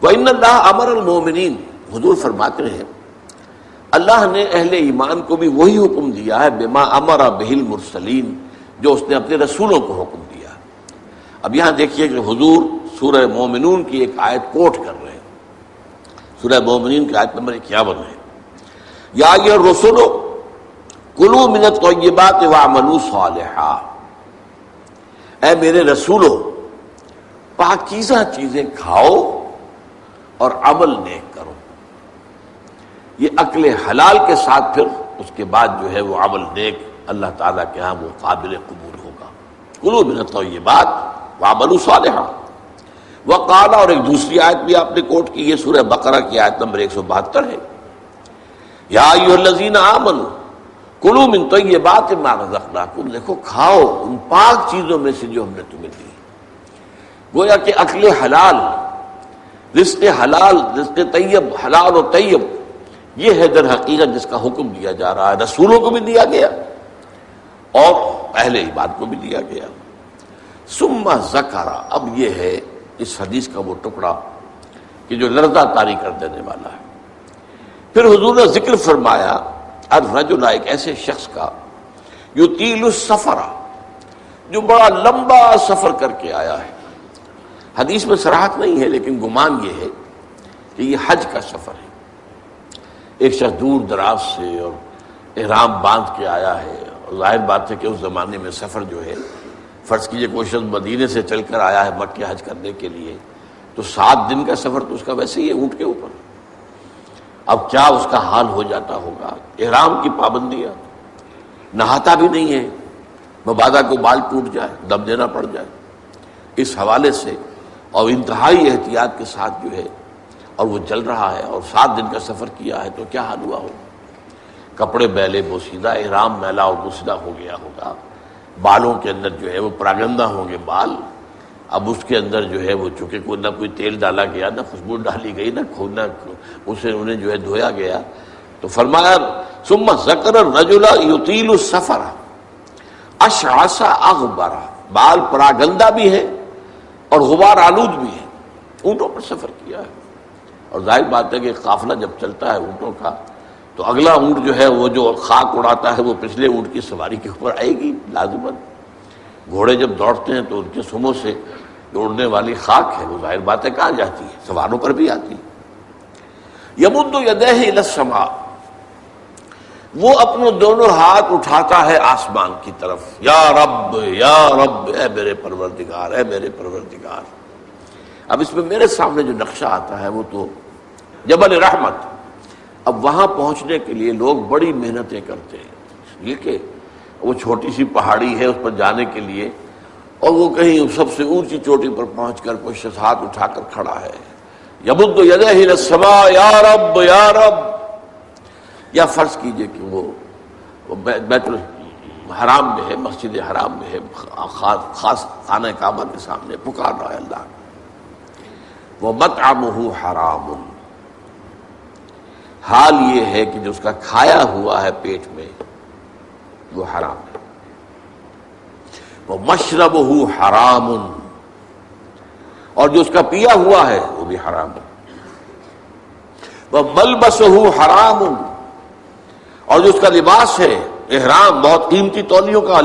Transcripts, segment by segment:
وَإِنَّ اللَّهَ أَمَرَ الْمُؤْمِنِينَ، حضور فرماتے ہیں اللہ نے اہل ایمان کو بھی وہی حکم دیا ہے بما امر بہ المرسلین، جو اس نے اپنے رسولوں کو حکم دیا۔ اب یہاں دیکھیے کہ حضور سورہ مومنون کی ایک آیت کوٹ کر رہے ہیں، سورہ مومنین کی آیت نمبر 51 ہے، یا ایھا الرسل کلوا من الطیبات واعملوا صالحا، اے میرے رسولو پاکیزہ چیزیں کھاؤ اور عمل نیک کرو۔ یہ عقل حلال کے ساتھ پھر اس کے بعد جو ہے وہ عمل نیک اللہ تعالیٰ کے ہاں وہ قابل قبول ہوگا۔ کلوا من الطیبات واعملوا صالحا۔ وقال، اور ایک دوسری آیت بھی آپ نے کوٹ کی، یہ سورہ بقرہ کی آیت نمبر 172 ہے، یا ایھا الذین آمنوا کلوا من طیبات ما رزقناکم، دیکھو کھاؤ ان پاک چیزوں میں سے جو ہم نے تمہیں دی۔ گویا کہ عقل حلال، رزق حلال، رزق طیب، حلال و طیب، یہ ہے در حقیقت جس کا حکم دیا جا رہا ہے، رسولوں کو بھی دیا گیا اور اہل ایمان کو بھی دیا گیا۔ ثم ذکر، اب یہ ہے اس حدیث کا وہ ٹکڑا کہ جو لرزہ طاری کر دینے والا ہے۔ پھر حضور نے ذکر فرمایا الرجل، ایک ایسے شخص کا یطیل السفر، جو بڑا لمبا سفر کر کے آیا ہے۔ حدیث میں صراحت نہیں ہے لیکن گمان یہ ہے کہ یہ حج کا سفر ہے۔ ایک شخص دور دراز سے اور احرام باندھ کے آیا ہے، اور ظاہر بات ہے کہ اس زمانے میں سفر جو ہے، فرض کیجئے کوئی شخص مدینے سے چل کر آیا ہے مکہ حج کرنے کے لیے، تو 7 دن کا سفر تو اس کا ویسے ہی ہے اونٹ کے اوپر۔ اب کیا اس کا حال ہو جاتا ہوگا، احرام کی پابندیاں، نہاتا بھی نہیں ہے، مبادا کو بال ٹوٹ جائے، دم دینا پڑ جائے، اس حوالے سے اور انتہائی احتیاط کے ساتھ جو ہے، اور وہ چل رہا ہے اور 7 دن کا سفر کیا ہے، تو کیا حال ہوا ہوگا؟ کپڑے میلے بوسیدہ، احرام میلا اور بوسیدہ ہو گیا ہوگا، بالوں کے اندر جو ہے وہ پراگندہ ہوں گے بال، اب اس کے اندر جو ہے وہ چونکہ کوئی نہ کوئی تیل ڈالا گیا، نہ خوشبو ڈالی گئی، نہ اسے انہیں جو ہے دھویا گیا، تو فرمایا ثم ذکر الرجل یطیل السفر اشعث اغبر، بال پراگندہ بھی ہے اور غبار آلود بھی ہے، اونٹوں پر سفر کیا ہے۔ اور ظاہر بات ہے کہ قافلہ جب چلتا ہے اونٹوں کا تو اگلا اونٹ جو ہے وہ جو خاک اڑاتا ہے وہ پچھلے اونٹ کی سواری کے اوپر آئے گی لازماً۔ گھوڑے جب دوڑتے ہیں تو ان کے سموں سے جو اڑنے والی خاک ہے وہ ظاہر بات ہے کہاں جاتی ہے، سواروں پر بھی آتی ہے۔ یمد یدیہ الی السماء، وہ اپنے دونوں ہاتھ اٹھاتا ہے آسمان کی طرف، یا رب یا رب، اے میرے پروردگار اے میرے پروردگار۔ اب اس میں میرے سامنے جو نقشہ آتا ہے وہ تو جبل رحمت۔ اب وہاں پہنچنے کے لیے لوگ بڑی محنتیں کرتے ہیں، اس لیے کہ وہ چھوٹی سی پہاڑی ہے، اس پر جانے کے لیے، اور وہ کہیں سب سے اونچی چوٹی پر پہنچ کر کوئی شخص ہاتھ اٹھا کر کھڑا ہے، یمد یدیہ الی السماء یا رب یا رب، یا فرض کیجئے کہ وہ بیت الحرام میں ہے، مسجد حرام میں ہے، خاص خانہ کعبہ کے سامنے پکار رہا ہے اللہ، وَمَطْعَمُهُ حَرَامٌ، حال یہ ہے کہ جو اس کا کھایا ہوا ہے پیٹ میں وہ حرام ہے، وَمَشْرَبُهُ حَرَامٌ، اور جو اس کا پیا ہوا ہے وہ بھی حرام ہے، وَمَلْبَسُهُ حَرَامٌ، اور جو اس کا لباس ہے احرام، بہت قیمتی تولیوں کا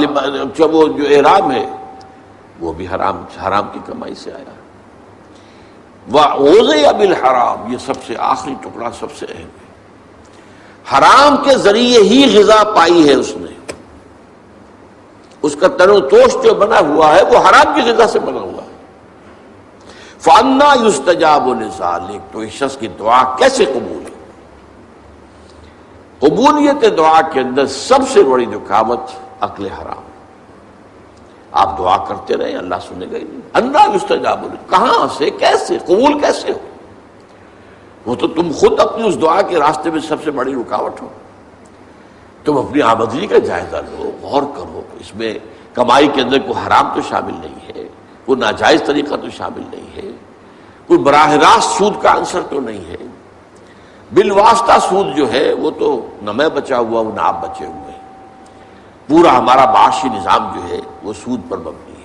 جب وہ جو احرام ہے وہ بھی حرام کی کمائی سے آیا ہے۔ وَغُذِيَ بِالْحَرَامِ، یہ سب سے آخری ٹکڑا سب سے اہم ہے، حرام کے ذریعے ہی غذا پائی ہے اس نے، اس کا تن و توش جو بنا ہوا ہے وہ حرام کی غذا سے بنا ہوا ہے۔ فَأَنَّىٰ يُسْتَجَابُ لِذَٰلِكَ، تو اس شخص کی دعا کیسے قبول ہے؟ قبولیت دعا کے اندر سب سے بڑی رکاوٹ عقل حرام۔ آپ دعا کرتے رہے اللہ سنے گا ہی نہیں، انا یستجاب، کہاں سے کیسے قبول کیسے ہو؟ وہ تو تم خود اپنی اس دعا کے راستے میں سب سے بڑی رکاوٹ ہو۔ تم اپنی آمدنی کا جائزہ لو، غور کرو، اس میں کمائی کے اندر کوئی حرام تو شامل نہیں ہے، کوئی ناجائز طریقہ تو شامل نہیں ہے، کوئی براہ راست سود کا عنصر تو نہیں ہے، بالواسطہ سود جو ہے وہ تو نہ میں بچا ہوا ہوں نہ آپ بچے ہوئے ہیں، پورا ہمارا معاشی نظام جو ہے وہ سود پر مبنی ہے۔